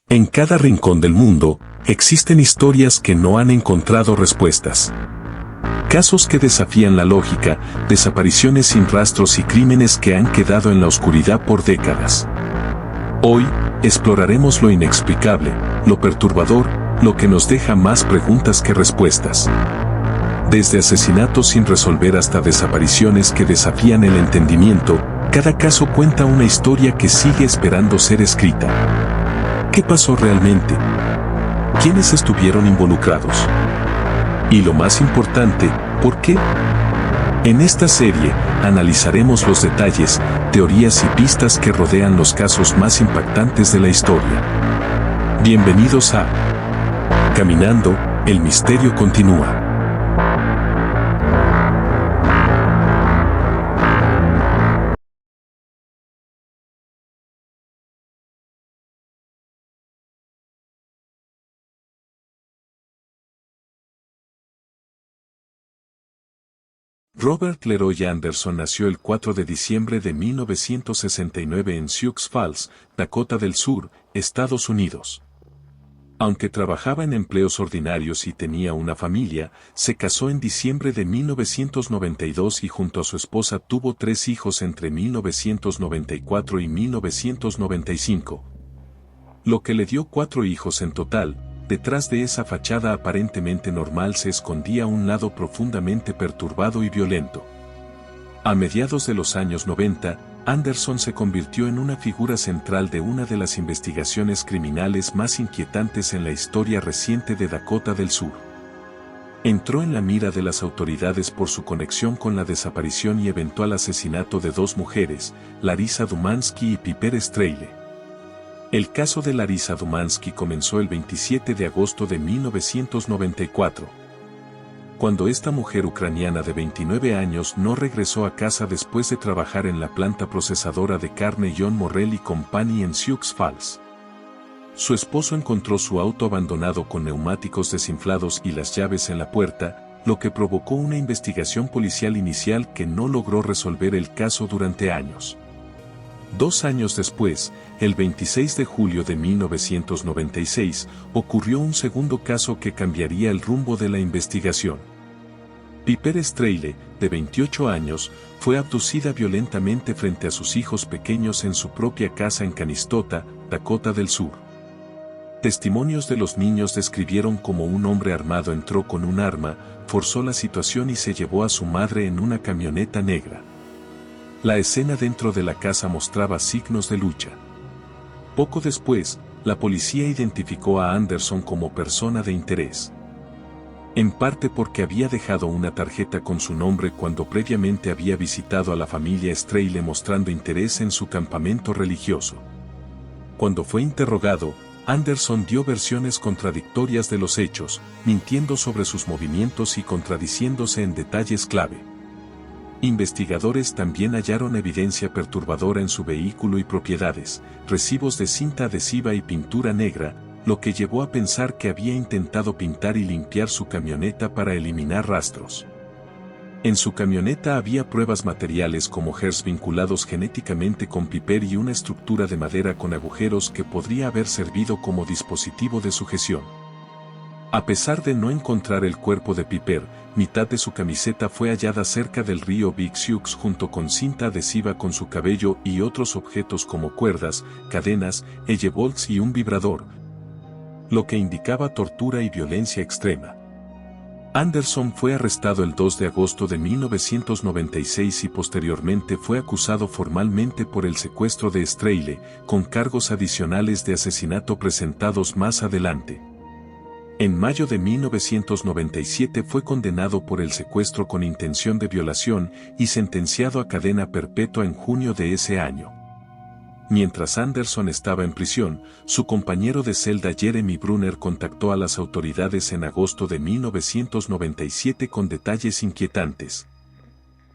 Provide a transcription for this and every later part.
En cada rincón del mundo, existen historias que no han encontrado respuestas. Casos que desafían la lógica, desapariciones sin rastros y crímenes que han quedado en la oscuridad por décadas. Hoy, exploraremos lo inexplicable, lo perturbador, lo que nos deja más preguntas que respuestas. Desde asesinatos sin resolver hasta desapariciones que desafían el entendimiento, cada caso cuenta una historia que sigue esperando ser escrita. ¿Qué pasó realmente? ¿Quiénes estuvieron involucrados? Y lo más importante, ¿por qué? En esta serie, analizaremos los detalles, teorías y pistas que rodean los casos más impactantes de la historia. Bienvenidos a Caminando, el misterio continúa. Robert Leroy Anderson nació el 4 de diciembre de 1969 en Sioux Falls, Dakota del Sur, Estados Unidos. Aunque trabajaba en empleos ordinarios y tenía una familia, se casó en diciembre de 1992 y junto a su esposa tuvo 3 hijos entre 1994 y 1995. Lo que le dio 4 hijos en total. Detrás de esa fachada aparentemente normal se escondía un lado profundamente perturbado y violento. A mediados de los años 90, Anderson se convirtió en una figura central de una de las investigaciones criminales más inquietantes en la historia reciente de Dakota del Sur. Entró en la mira de las autoridades por su conexión con la desaparición y eventual asesinato de 2 mujeres, Larissa Dumansky y Piper Streyle. El caso de Larissa Dumansky comenzó el 27 de agosto de 1994. Cuando esta mujer ucraniana de 29 años no regresó a casa después de trabajar en la planta procesadora de carne John Morrell Company en Sioux Falls. Su esposo encontró su auto abandonado con neumáticos desinflados y las llaves en la puerta, lo que provocó una investigación policial inicial que no logró resolver el caso durante años. 2 años después, el 26 de julio de 1996, ocurrió un segundo caso que cambiaría el rumbo de la investigación. Piper Streyle, de 28 años, fue abducida violentamente frente a sus hijos pequeños en su propia casa en Canistota, Dakota del Sur. Testimonios de los niños describieron cómo un hombre armado entró con un arma, forzó la situación y se llevó a su madre en una camioneta negra. La escena dentro de la casa mostraba signos de lucha. Poco después, la policía identificó a Anderson como persona de interés. En parte porque había dejado una tarjeta con su nombre cuando previamente había visitado a la familia Streyle mostrando interés en su campamento religioso. Cuando fue interrogado, Anderson dio versiones contradictorias de los hechos, mintiendo sobre sus movimientos y contradiciéndose en detalles clave. Investigadores también hallaron evidencia perturbadora en su vehículo y propiedades, recibos de cinta adhesiva y pintura negra, lo que llevó a pensar que había intentado pintar y limpiar su camioneta para eliminar rastros. En su camioneta había pruebas materiales como hers vinculados genéticamente con Piper y una estructura de madera con agujeros que podría haber servido como dispositivo de sujeción. A pesar de no encontrar el cuerpo de Piper, mitad de su camiseta fue hallada cerca del río Big Sioux junto con cinta adhesiva con su cabello y otros objetos como cuerdas, cadenas, bolts y un vibrador, lo que indicaba tortura y violencia extrema. Anderson fue arrestado el 2 de agosto de 1996 y posteriormente fue acusado formalmente por el secuestro de Streyle, con cargos adicionales de asesinato presentados más adelante. En mayo de 1997 fue condenado por el secuestro con intención de violación y sentenciado a cadena perpetua en junio de ese año. Mientras Anderson estaba en prisión, su compañero de celda Jeremy Brunner contactó a las autoridades en agosto de 1997 con detalles inquietantes.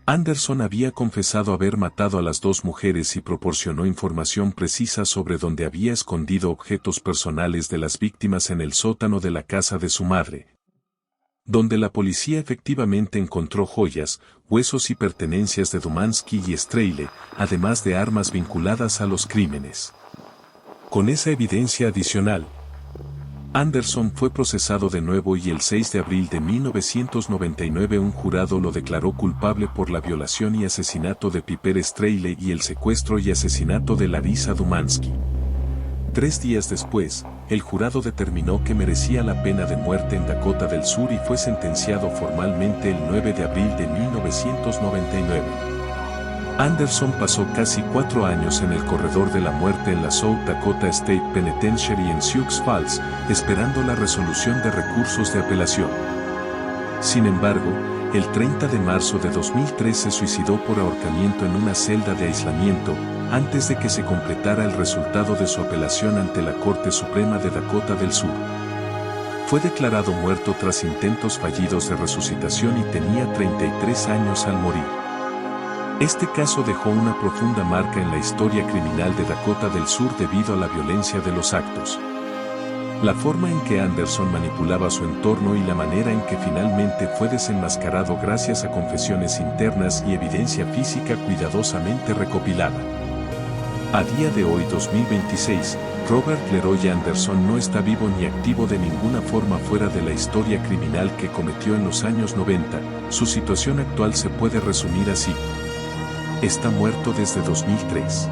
Anderson había confesado haber matado a las 2 mujeres y proporcionó información precisa sobre dónde había escondido objetos personales de las víctimas en el sótano de la casa de su madre, donde la policía efectivamente encontró joyas, huesos y pertenencias de Dumansky y Streyle, además de armas vinculadas a los crímenes. Con esa evidencia adicional, Anderson fue procesado de nuevo y el 6 de abril de 1999 un jurado lo declaró culpable por la violación y asesinato de Piper Streyle y el secuestro y asesinato de Larisa Dumansky. 3 días después, el jurado determinó que merecía la pena de muerte en Dakota del Sur y fue sentenciado formalmente el 9 de abril de 1999. Anderson pasó casi 4 años en el corredor de la muerte en la South Dakota State Penitentiary en Sioux Falls, esperando la resolución de recursos de apelación. Sin embargo, el 30 de marzo de 2003 se suicidó por ahorcamiento en una celda de aislamiento, antes de que se completara el resultado de su apelación ante la Corte Suprema de Dakota del Sur. Fue declarado muerto tras intentos fallidos de resucitación y tenía 33 años al morir. Este caso dejó una profunda marca en la historia criminal de Dakota del Sur debido a la violencia de los actos. La forma en que Anderson manipulaba su entorno y la manera en que finalmente fue desenmascarado gracias a confesiones internas y evidencia física cuidadosamente recopilada. A día de hoy 2026, Robert Leroy Anderson no está vivo ni activo de ninguna forma fuera de la historia criminal que cometió en los años 90, su situación actual se puede resumir así. Está muerto desde 2003.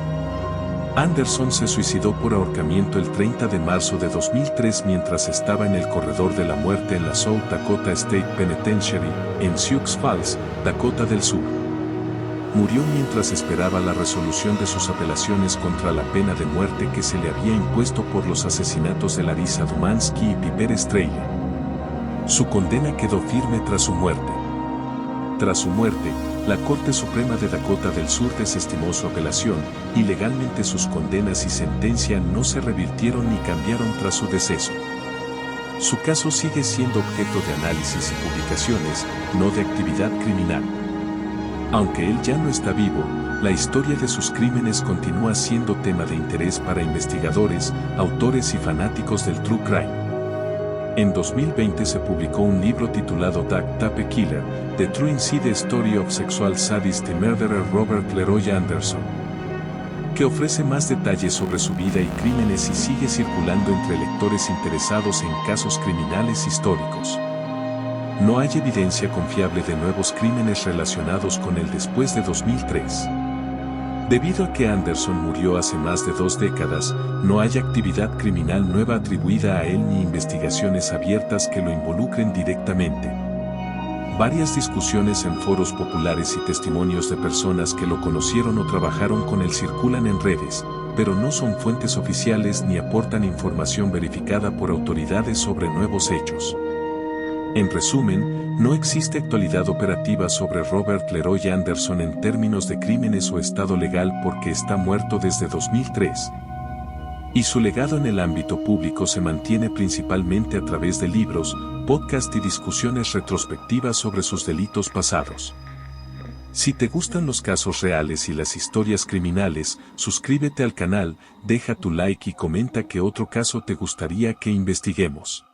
Anderson se suicidó por ahorcamiento el 30 de marzo de 2003 mientras estaba en el corredor de la muerte en la South Dakota State Penitentiary, en Sioux Falls, Dakota del Sur. Murió mientras esperaba la resolución de sus apelaciones contra la pena de muerte que se le había impuesto por los asesinatos de Larisa Dumansky y Piper Streyle. Su condena quedó firme tras su muerte. Tras su muerte, la Corte Suprema de Dakota del Sur desestimó su apelación, y legalmente sus condenas y sentencia no se revirtieron ni cambiaron tras su deceso. Su caso sigue siendo objeto de análisis y publicaciones, no de actividad criminal. Aunque él ya no está vivo, la historia de sus crímenes continúa siendo tema de interés para investigadores, autores y fanáticos del true crime. En 2020 se publicó un libro titulado Duck Tape Killer, The True Inside Story of Sexual Sadist y Murderer Robert Leroy Anderson, que ofrece más detalles sobre su vida y crímenes y sigue circulando entre lectores interesados en casos criminales históricos. No hay evidencia confiable de nuevos crímenes relacionados con él después de 2003. Debido a que Anderson murió hace más de 2 décadas, no hay actividad criminal nueva atribuida a él ni investigaciones abiertas que lo involucren directamente. Varias discusiones en foros populares y testimonios de personas que lo conocieron o trabajaron con él circulan en redes, pero no son fuentes oficiales ni aportan información verificada por autoridades sobre nuevos hechos. En resumen, no existe actualidad operativa sobre Robert Leroy Anderson en términos de crímenes o estado legal porque está muerto desde 2003. Y su legado en el ámbito público se mantiene principalmente a través de libros, podcasts y discusiones retrospectivas sobre sus delitos pasados. Si te gustan los casos reales y las historias criminales, suscríbete al canal, deja tu like y comenta qué otro caso te gustaría que investiguemos.